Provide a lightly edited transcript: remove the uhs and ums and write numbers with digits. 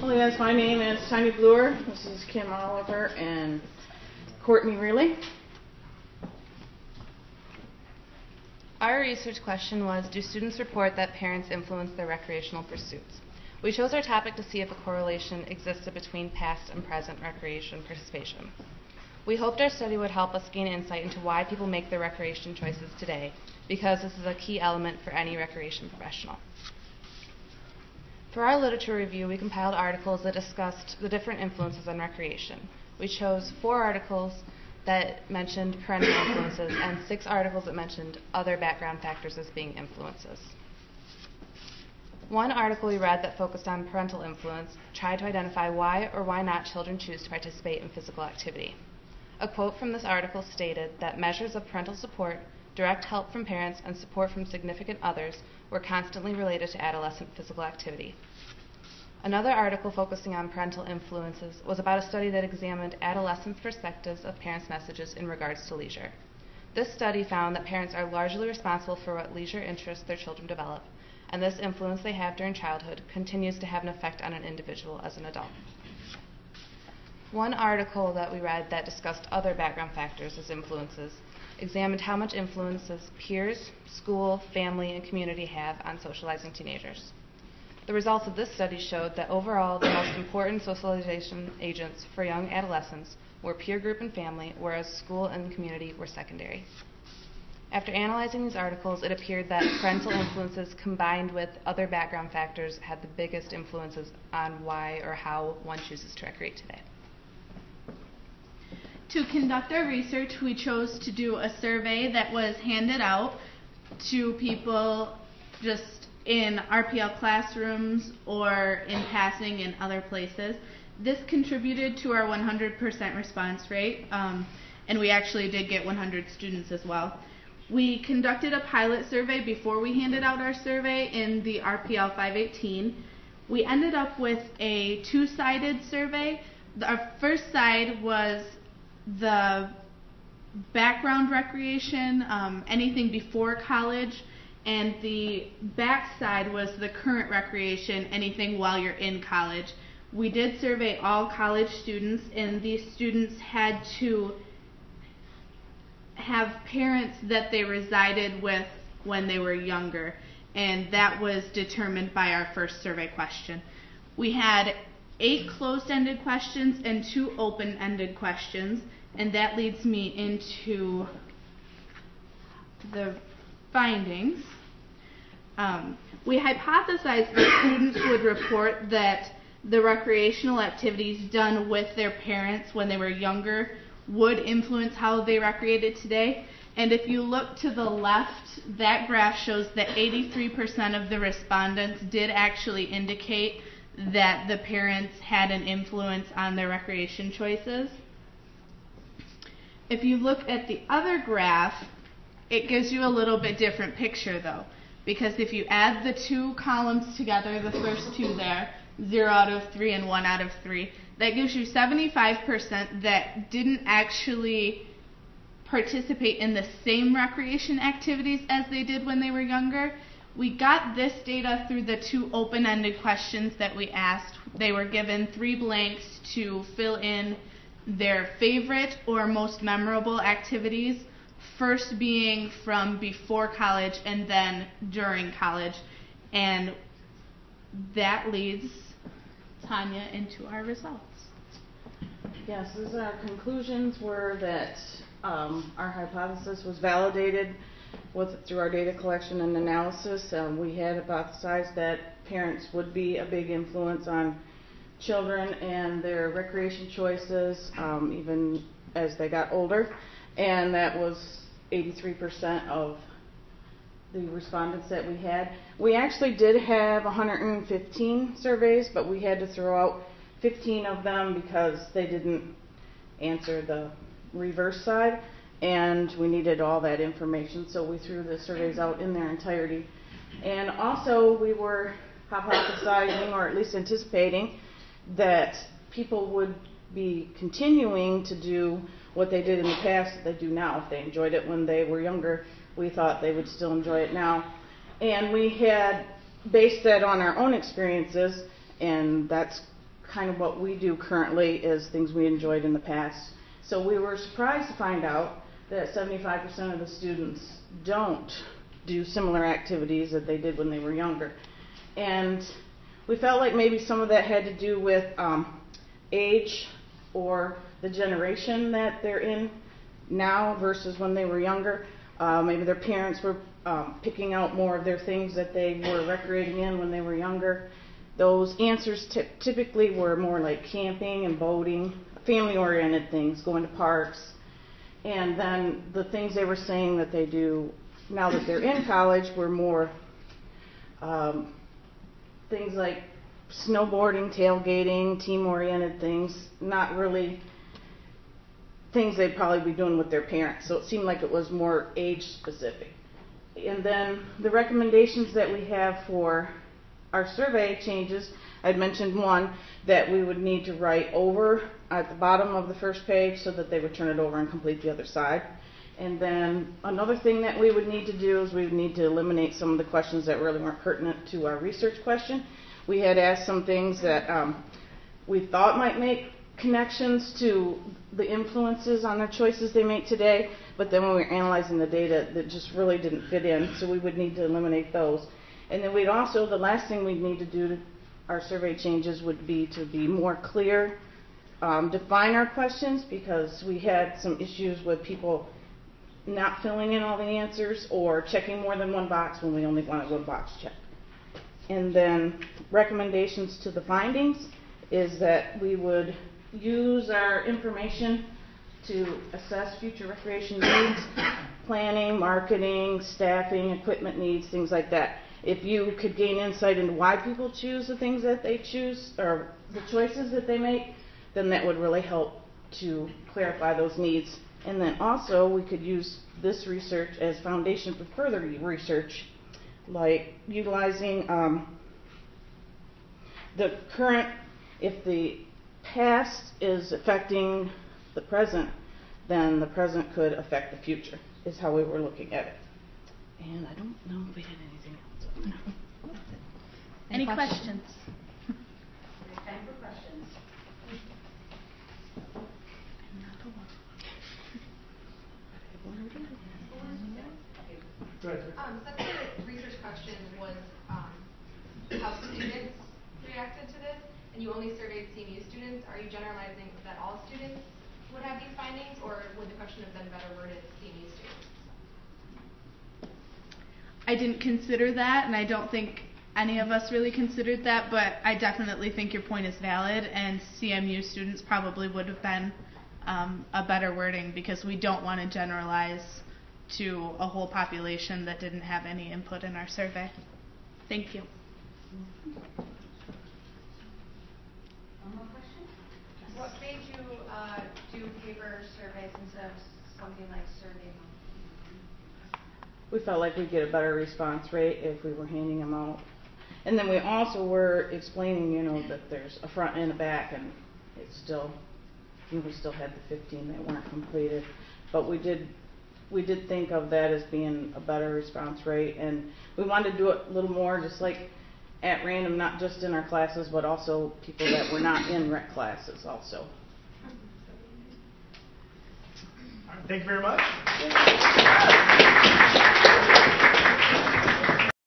Oh yes, my name is Tiny Bluer. This is Kim Oliver and Courtney Reilly. Our research question was, do students report that parents influence their recreational pursuits? We chose our topic to see if a correlation existed between past and present recreation participation. We hoped our study would help us gain insight into why people make their recreation choices today, because this is a key element for any recreation professional. For our literature review, we compiled articles that discussed the different influences on recreation. We chose 4 articles that mentioned parental influences and 6 articles that mentioned other background factors as being influences. One article we read that focused on parental influence tried to identify why or why not children choose to participate in physical activity. A quote from this article stated that measures of parental support, direct help from parents, and support from significant others were constantly related to adolescent physical activity. Another article focusing on parental influences was about a study that examined adolescents' perspectives of parents' messages in regards to leisure. This study found that parents are largely responsible for what leisure interests their children develop, and this influence they have during childhood continues to have an effect on an individual as an adult. One article that we read that discussed other background factors as influences examined how much influences peers, school, family, and community have on socializing teenagers. The results of this study showed that overall the most important socialization agents for young adolescents were peer group and family, whereas school and community were secondary. After analyzing these articles, it appeared that parental influences combined with other background factors had the biggest influences on why or how one chooses to recreate today. To conduct our research, we chose to do a survey that was handed out to people just in RPL classrooms or in passing in other places. This contributed to our 100% response rate, and we actually did get 100 students as well. We conducted a pilot survey before we handed out our survey in the RPL 518. We ended up with a 2-sided survey. Our first side was the background recreation, anything before college, and the back side was the current recreation, anything while you're in college. We did survey all college students, and these students had to have parents that they resided with when they were younger, and that was determined by our first survey question. We had 8 closed-ended questions and 2 open-ended questions, and that leads me into the findings. We hypothesized that students would report that the recreational activities done with their parents when they were younger would influence how they recreated today. And if you look to the left, that graph shows that 83% of the respondents did actually indicate that the parents had an influence on their recreation choices. If you look at the other graph, it gives you a little bit different picture though, because if you add the 2 columns together, the first 2 there, 0 out of 3 and 1 out of 3, that gives you 75% that didn't actually participate in the same recreation activities as they did when they were younger. We got this data through the 2 open-ended questions that we asked. They were given 3 blanks to fill in their favorite or most memorable activities, first being from before college and then during college. And that leads Tanya into our results. Yes, our conclusions were that our hypothesis was validated through our data collection and analysis. We had hypothesized that parents would be a big influence on children and their recreation choices, even as they got older, and that was 83% of the respondents that we had. We actually did have 115 surveys, but we had to throw out 15 of them because they didn't answer the reverse side, and we needed all that information, so we threw the surveys out in their entirety. And also we were hypothesizing, or at least anticipating, that people would be continuing to do what they did in the past that they do now. If they enjoyed it when they were younger, we thought they would still enjoy it now. And we had based that on our own experiences, and that's kind of what we do currently is things we enjoyed in the past. So we were surprised to find out that 75% of the students don't do similar activities that they did when they were younger. And we felt like maybe some of that had to do with age or the generation that they're in now versus when they were younger. Maybe their parents were picking out more of their things that they were recreating in when they were younger. Those answers typically were more like camping and boating, family-oriented things, going to parks. And then the things they were saying that they do now that they're in college were more things like snowboarding, tailgating, team-oriented things, not really things they'd probably be doing with their parents. So it seemed like it was more age-specific. And then the recommendations that we have for our survey changes, I'd mentioned one that we would need to write over at the bottom of the first page so that they would turn it over and complete the other side. And then another thing that we would need to do is we would need to eliminate some of the questions that really weren't pertinent to our research question. We had asked some things that we thought might make connections to the influences on their choices they make today, but then when we were analyzing the data, that just really didn't fit in, so we would need to eliminate those. And then we'd also, the last thing we'd need to do to our survey changes would be to be more clear, define our questions, because we had some issues with people not filling in all the answers or checking more than one box when we only wanted one box checked. And then recommendations to the findings is that we would use our information to assess future recreation needs, planning, marketing, staffing, equipment needs, things like that. If you could gain insight into why people choose the things that they choose or the choices that they make, then that would really help to clarify those needs. And then also we could use this research as foundation for further research, like utilizing the current, if the past is affecting the present, then the present could affect the future, is how we were looking at it. And I don't know if we had anything else. Any questions? Time for questions. So the research question was how students reacted to this, and you only surveyed CMU students. Are you generalizing that all students would have these findings, or would the question have been better worded CMU students? I didn't consider that, and I don't think any of us really considered that, but I definitely think your point is valid, and CMU students probably would have been a better wording, because we don't want to generalize to a whole population that didn't have any input in our survey. Thank you. One more question? What made you do paper surveys instead of something like Survey Monkey? We felt like we'd get a better response rate if we were handing them out. And then we also were explaining, you know, that there's a front and a back, and it's still, you know, we still had the 15 that weren't completed. But we did think of that as being a better response rate, and we wanted to do it a little more just like at random, not just in our classes, but also people that were not in rec classes also. All right, thank you very much.